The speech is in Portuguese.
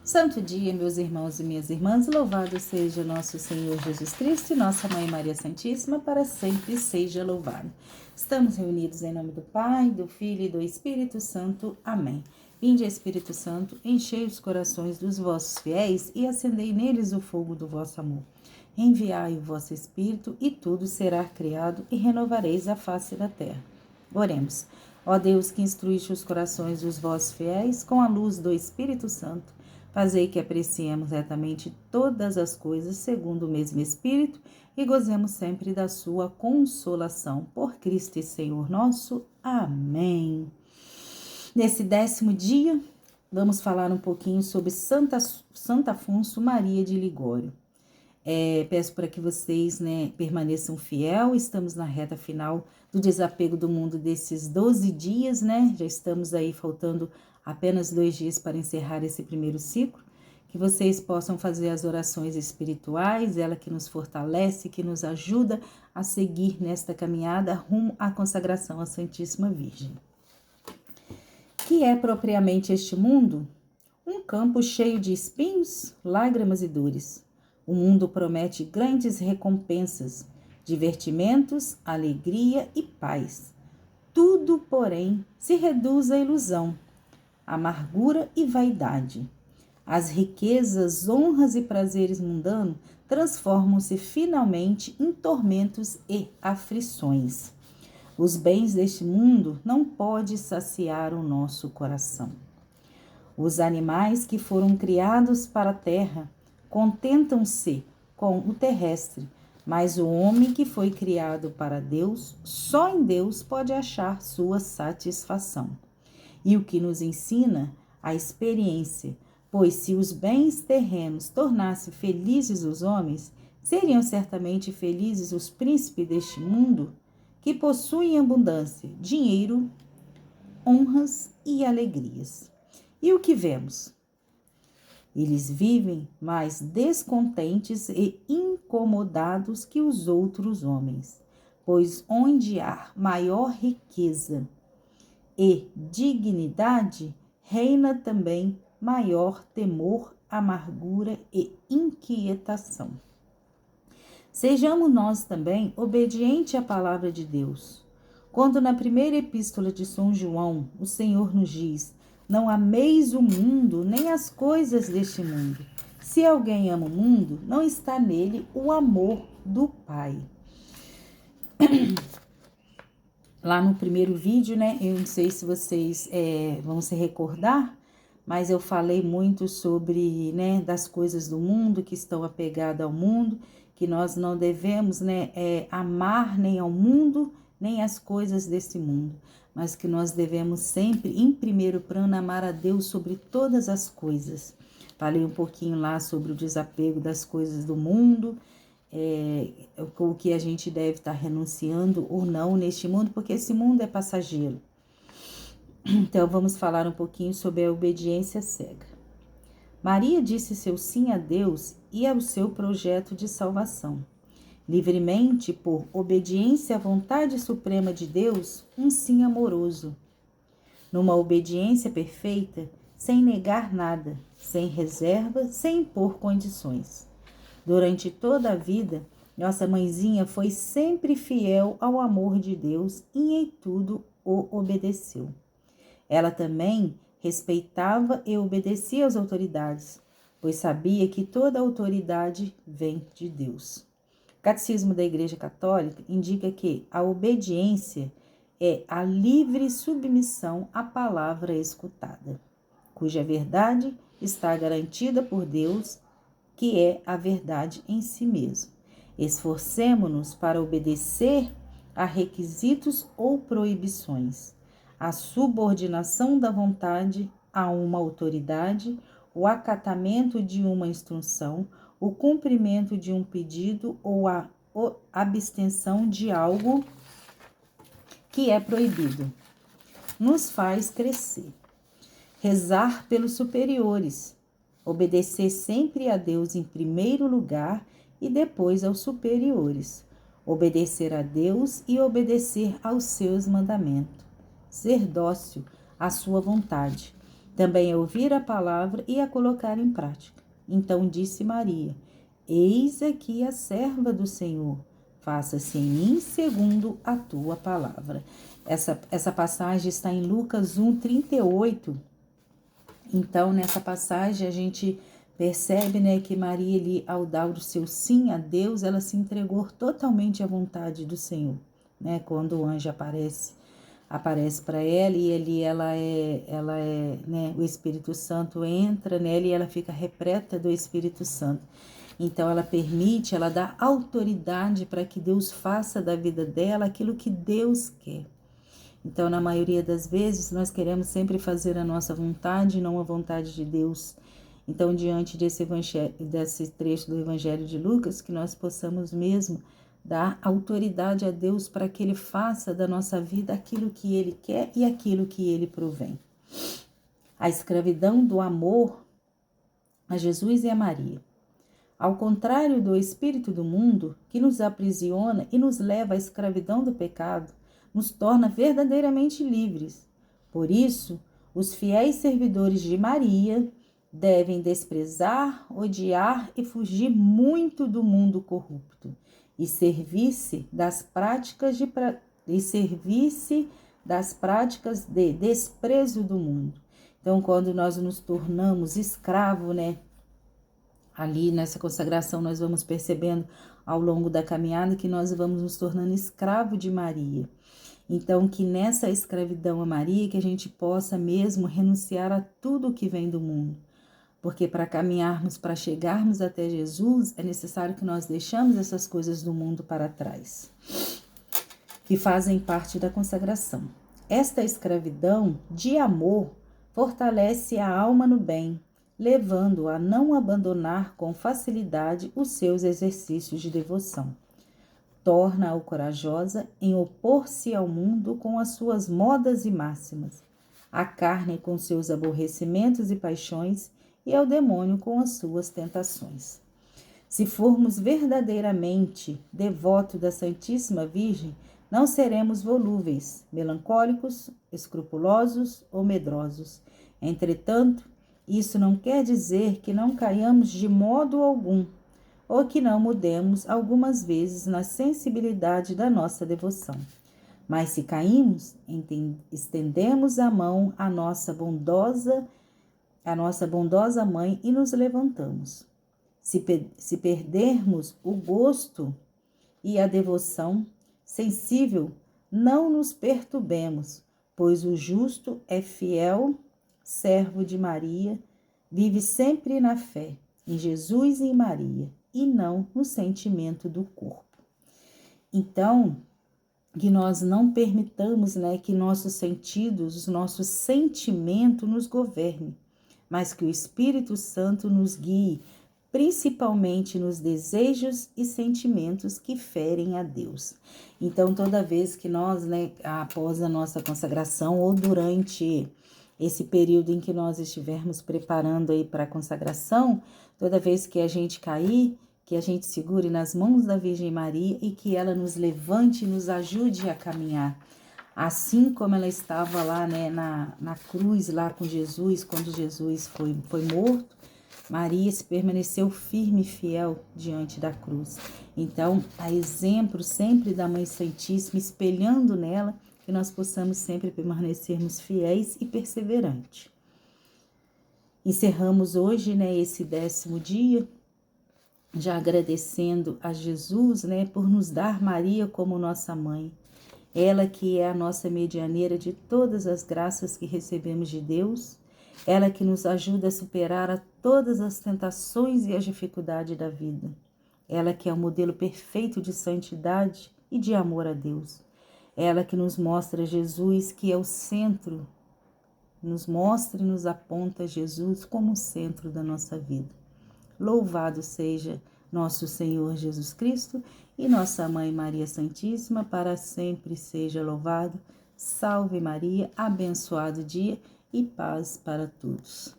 Santo dia, meus irmãos e minhas irmãs, louvado seja nosso Senhor Jesus Cristo e nossa Mãe Maria Santíssima, para sempre seja louvado. Estamos reunidos em nome do Pai, do Filho e do Espírito Santo. Amém. Vinde, Espírito Santo, enchei os corações dos vossos fiéis e acendei neles o fogo do vosso amor. Enviai o vosso Espírito e tudo será criado e renovareis a face da terra. Oremos. Ó Deus, que instruíste os corações dos vossos fiéis com a luz do Espírito Santo, fazei que apreciemos retamente todas as coisas segundo o mesmo Espírito e gozemos sempre da sua consolação. Por Cristo e Senhor nosso. Amém. Nesse 10º dia, vamos falar um pouquinho sobre Santa Afonso Maria de Ligório. Peço para que vocês permaneçam fiel. Estamos na reta final do desapego do mundo desses 12 dias, Já estamos aí faltando apenas 2 dias para encerrar esse primeiro ciclo. Que vocês possam fazer as orações espirituais, ela que nos fortalece, que nos ajuda a seguir nesta caminhada rumo à consagração à Santíssima Virgem. Que é propriamente este mundo? Um campo cheio de espinhos, lágrimas e dores. O mundo promete grandes recompensas, divertimentos, alegria e paz. Tudo, porém, se reduz à ilusão, amargura e vaidade. As riquezas, honras e prazeres mundanos transformam-se finalmente em tormentos e aflições. Os bens deste mundo não podem saciar o nosso coração. Os animais que foram criados para a terra contentam-se com o terrestre, mas o homem que foi criado para Deus, só em Deus pode achar sua satisfação. E o que nos ensina a experiência, pois se os bens terrenos tornassem felizes os homens, seriam certamente felizes os príncipes deste mundo, que possuem abundância, dinheiro, honras e alegrias. E o que vemos? Eles vivem mais descontentes e incomodados que os outros homens, pois onde há maior riqueza e dignidade, reina também maior temor, amargura e inquietação. Sejamos nós também obedientes à palavra de Deus. Quando na primeira epístola de São João, o Senhor nos diz: não ameis o mundo, nem as coisas deste mundo. Se alguém ama o mundo, não está nele o amor do Pai. Lá no primeiro vídeo, eu não sei se vocês vão se recordar, mas eu falei muito sobre, das coisas do mundo que estão apegadas ao mundo, que nós não devemos, amar nem ao mundo, nem as coisas desse mundo, mas que nós devemos sempre, em primeiro plano, amar a Deus sobre todas as coisas. Falei um pouquinho lá sobre o desapego das coisas do mundo, o que a gente deve estar renunciando ou não neste mundo, porque esse mundo é passageiro. Então, vamos falar um pouquinho sobre a obediência cega. Maria disse seu sim a Deus e ao seu projeto de salvação. Livremente, por obediência à vontade suprema de Deus, um sim amoroso. Numa obediência perfeita, sem negar nada, sem reserva, sem impor condições. Durante toda a vida, nossa mãezinha foi sempre fiel ao amor de Deus e em tudo o obedeceu. Ela também respeitava e obedecia às autoridades, pois sabia que toda autoridade vem de Deus. O Catecismo da Igreja Católica indica que a obediência é a livre submissão à palavra escutada, cuja verdade está garantida por Deus, que é a verdade em si mesmo. Esforcemo-nos para obedecer a requisitos ou proibições, a subordinação da vontade a uma autoridade, o acatamento de uma instrução, o cumprimento de um pedido ou a abstenção de algo que é proibido. Nos faz crescer. Rezar pelos superiores. Obedecer sempre a Deus em primeiro lugar e depois aos superiores. Obedecer a Deus e obedecer aos seus mandamentos. Ser dócil à sua vontade. também a ouvir a palavra e a colocar em prática. Então disse Maria: Eis aqui a serva do Senhor, faça-se em mim segundo a tua palavra. Essa passagem está em Lucas 1:38. Então, nessa passagem, a gente percebe, né, que Maria, ali, ao dar o seu sim a Deus, ela se entregou totalmente à vontade do Senhor, né? Quando o anjo aparece para ela e ali né, o Espírito Santo entra nela e ela fica repleta do Espírito Santo. Então ela permite, ela dá autoridade para que Deus faça da vida dela aquilo que Deus quer. Então, na maioria das vezes, nós queremos sempre fazer a nossa vontade e não a vontade de Deus. Então, diante desse trecho do Evangelho de Lucas, que nós possamos mesmo dar autoridade a Deus para que Ele faça da nossa vida aquilo que Ele quer e aquilo que Ele provém. A escravidão do amor a Jesus e a Maria. Ao contrário do espírito do mundo, que nos aprisiona e nos leva à escravidão do pecado, nos torna verdadeiramente livres. Por isso, os fiéis servidores de Maria devem desprezar, odiar e fugir muito do mundo corrupto e servir-se das práticas de desprezo do mundo. Então, quando nós nos tornamos escravos, né? Ali nessa consagração nós vamos percebendo ao longo da caminhada que nós vamos nos tornando escravo de Maria. Então, que nessa escravidão a Maria, que a gente possa mesmo renunciar a tudo que vem do mundo. Porque para caminharmos, para chegarmos até Jesus, é necessário que nós deixamos essas coisas do mundo para trás, que fazem parte da consagração. Esta escravidão de amor fortalece a alma no bem, levando-a a não abandonar com facilidade os seus exercícios de devoção. Torna-a corajosa em opor-se ao mundo com as suas modas e máximas, à carne com seus aborrecimentos e paixões e ao demônio com as suas tentações. Se formos verdadeiramente devotos da Santíssima Virgem, não seremos volúveis, melancólicos, escrupulosos ou medrosos. Entretanto, isso não quer dizer que não caiamos de modo algum, ou que não mudemos algumas vezes na sensibilidade da nossa devoção. Mas se caímos, estendemos a mão à nossa bondosa mãe e nos levantamos. Se perdermos o gosto e a devoção sensível, não nos perturbemos, pois o justo é fiel, servo de Maria, vive sempre na fé, em Jesus e em Maria, e não no sentimento do corpo. Então, que nós não permitamos, né, que nossos sentidos, os nossos sentimentos nos governem, mas que o Espírito Santo nos guie, principalmente nos desejos e sentimentos que ferem a Deus. Então, toda vez que nós, né, após a nossa consagração ou durante esse período em que nós estivermos preparando aí para a consagração, toda vez que a gente cair, que a gente segure nas mãos da Virgem Maria e que ela nos levante e nos ajude a caminhar. Assim como ela estava lá, né, na cruz, lá com Jesus, quando Jesus foi morto, Maria se permaneceu firme e fiel diante da cruz. Então, a exemplo sempre da Mãe Santíssima, espelhando nela, que nós possamos sempre permanecermos fiéis e perseverantes. Encerramos hoje, né, esse 10º dia, já agradecendo a Jesus, né, por nos dar Maria como nossa mãe. Ela que é a nossa medianeira de todas as graças que recebemos de Deus, ela que nos ajuda a superar a todas as tentações e as dificuldades da vida. Ela que é o modelo perfeito de santidade e de amor a Deus. Ela que nos mostra Jesus, que é o centro, nos mostra e nos aponta Jesus como o centro da nossa vida. Louvado seja nosso Senhor Jesus Cristo e nossa Mãe Maria Santíssima, para sempre seja louvado. Salve Maria, abençoado dia e paz para todos.